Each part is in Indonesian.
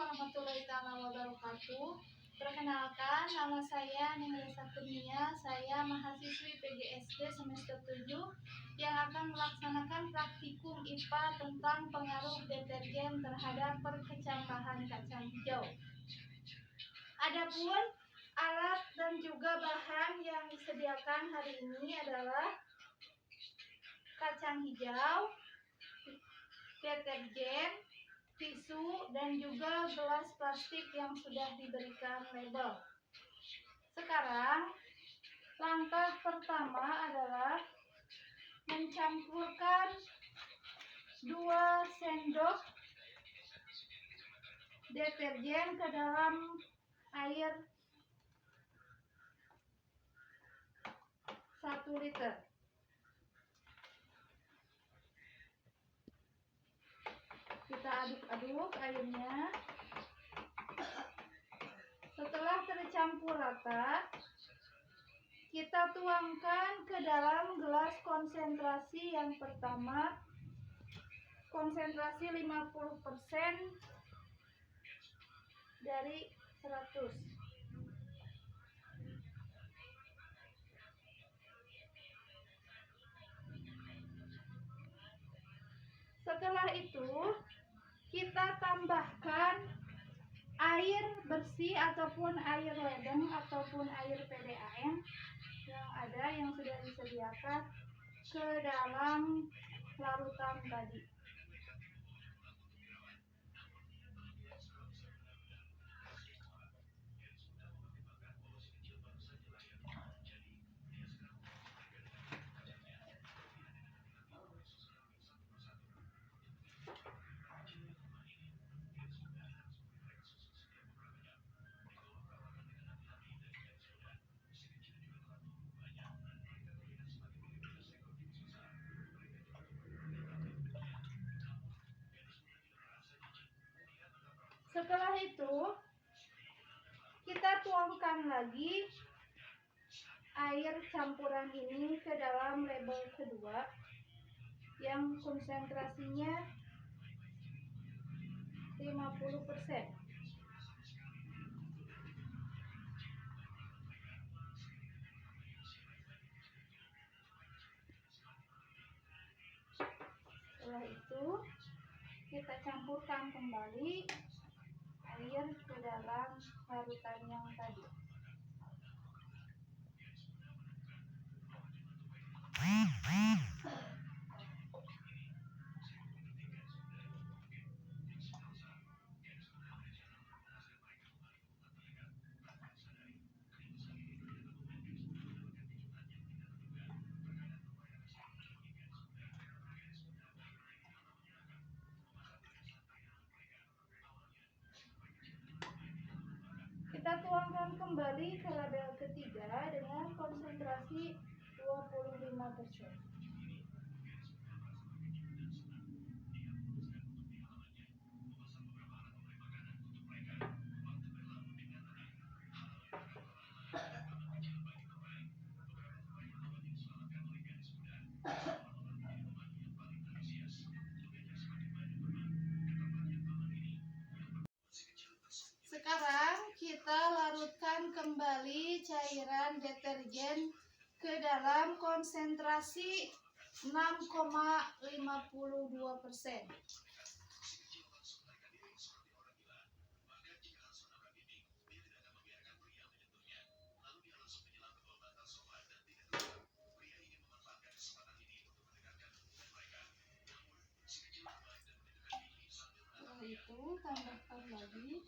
warahmatullahi wabarakatuh. Perkenalkan, nama saya Nengresa Kurnia. Saya mahasiswi PGSD semester 7 yang akan melaksanakan praktikum IPA tentang pengaruh deterjen terhadap perkecampahan kacang hijau. Adapun alat dan juga bahan yang disediakan hari ini adalah kacang hijau, deterjen, tisu, dan juga gelas plastik yang sudah diberikan label. Sekarang, langkah pertama adalah mencampurkan 2 sendok deterjen ke dalam air 1 liter. Kita aduk-aduk airnya. Setelah tercampur rata, kita tuangkan ke dalam gelas konsentrasi yang pertama, konsentrasi 50% dari 100. Setelah itu, kita tambahkan air bersih ataupun air ledeng ataupun air PDAM yang sudah disediakan ke dalam larutan tadi. Setelah itu, kita tuangkan lagi air campuran ini ke dalam label kedua yang konsentrasinya 50%. Setelah itu, kita campurkan kembali air ke dalam larutan yang tadi. Kita tuangkan kembali ke label ketiga dengan konsentrasi 25%. Sekarang kita larutkan kembali cairan deterjen ke dalam konsentrasi 6,52%. Setelah itu tambahkan lagi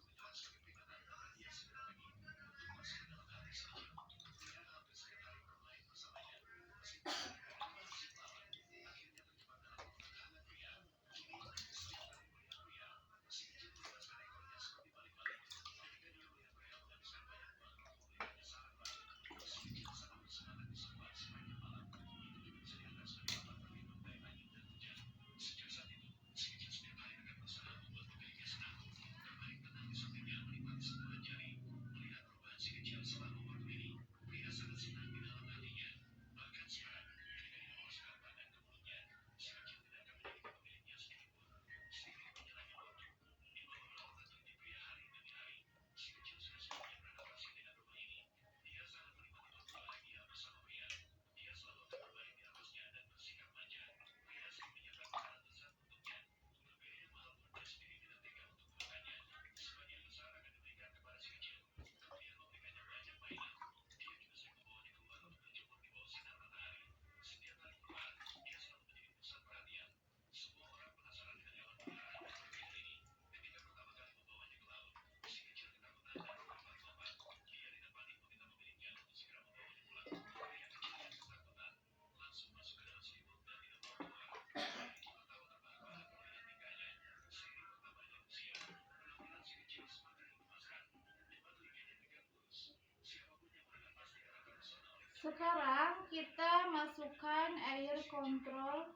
Sekarang kita masukkan air kontrol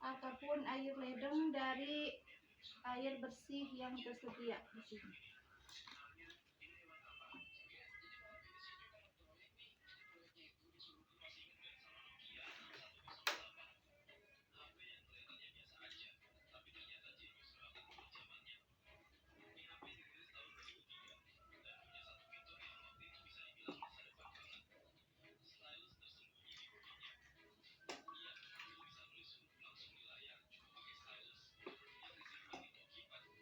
ataupun air ledeng dari air bersih yang tersedia di sini.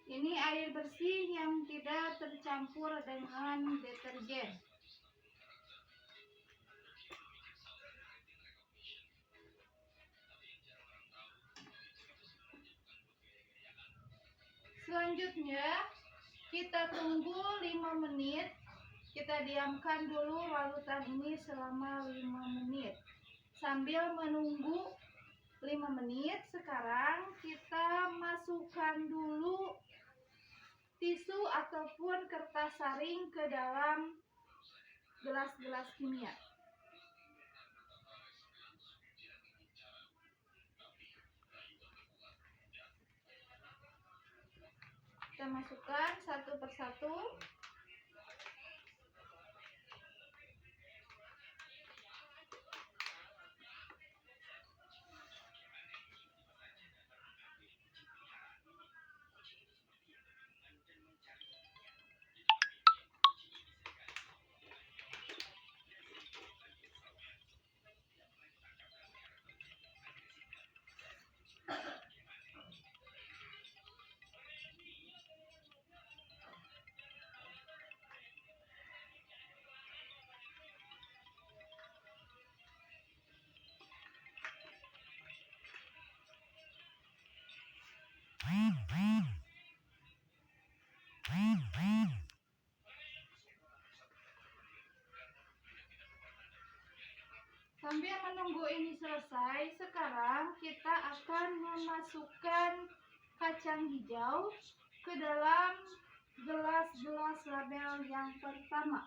Ini air bersih yang tidak tercampur dengan deterjen. Selanjutnya kita tunggu 5 menit. Kita diamkan dulu larutan ini selama 5 menit. Sambil menunggu 5 menit, sekarang kita masukkan dulu tisu ataupun kertas saring ke dalam gelas-gelas kimia. Kita masukkan satu persatu. Sambil menunggu ini selesai, sekarang kita akan memasukkan kacang hijau ke dalam gelas-gelas label yang pertama.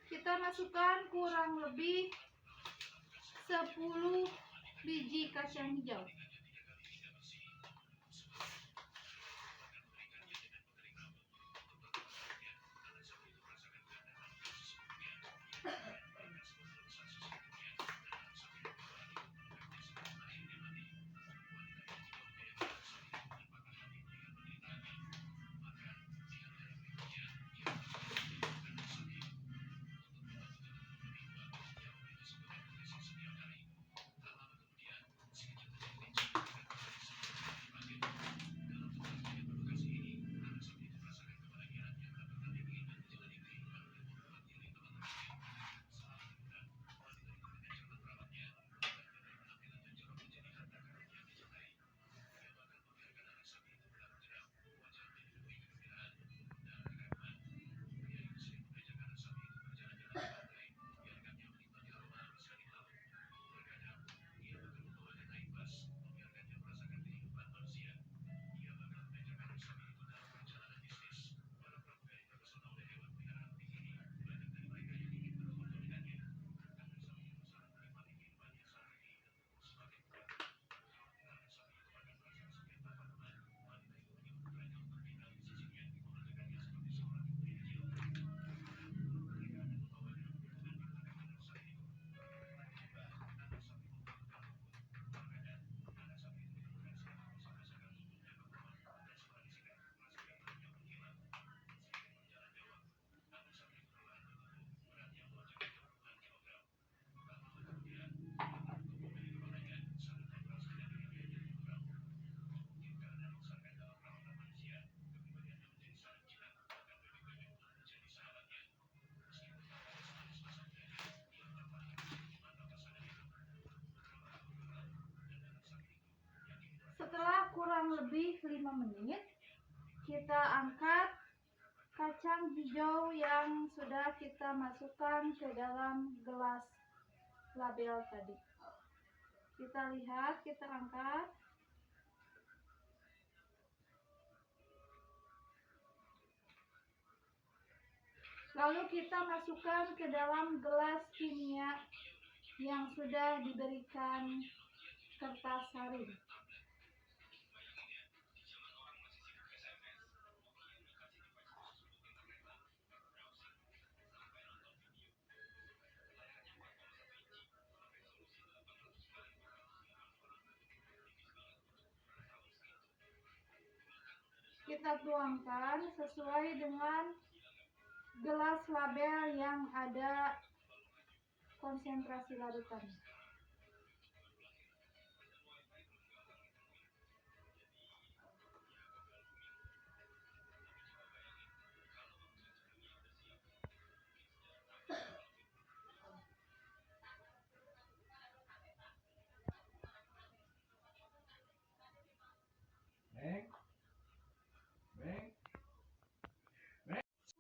Kita masukkan kurang lebih 10 biji kacang hijau. Setelah kurang lebih 5 menit, kita angkat kacang hijau yang sudah kita masukkan ke dalam gelas label tadi. Kita lihat, kita angkat. Lalu kita masukkan ke dalam gelas kimia yang sudah diberikan kertas saring. Kita tuangkan sesuai dengan gelas label yang ada konsentrasi larutan.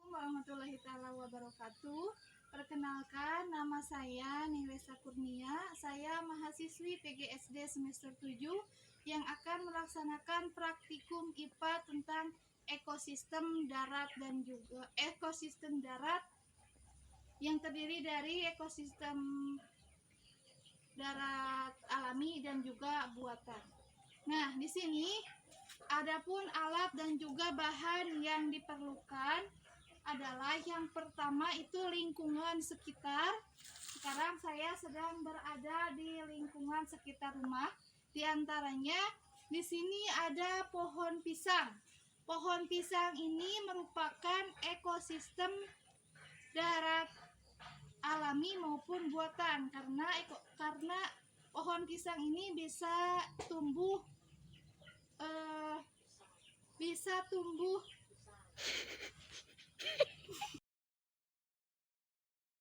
Assalamualaikum warahmatullahi taala wabarakatuh. Perkenalkan, nama saya Nihlesa Kurnia. Saya mahasiswi PGSD semester 7 yang akan melaksanakan praktikum IPA tentang ekosistem darat dan juga ekosistem darat yang terdiri dari ekosistem darat alami dan juga buatan. Nah, di sini adapun alat dan juga bahan yang diperlukan adalah yang pertama itu lingkungan sekitar. Sekarang saya sedang berada di lingkungan sekitar rumah. Di antaranya di sini ada pohon pisang. Pohon pisang ini merupakan ekosistem darat alami maupun buatan karena pohon pisang ini bisa tumbuh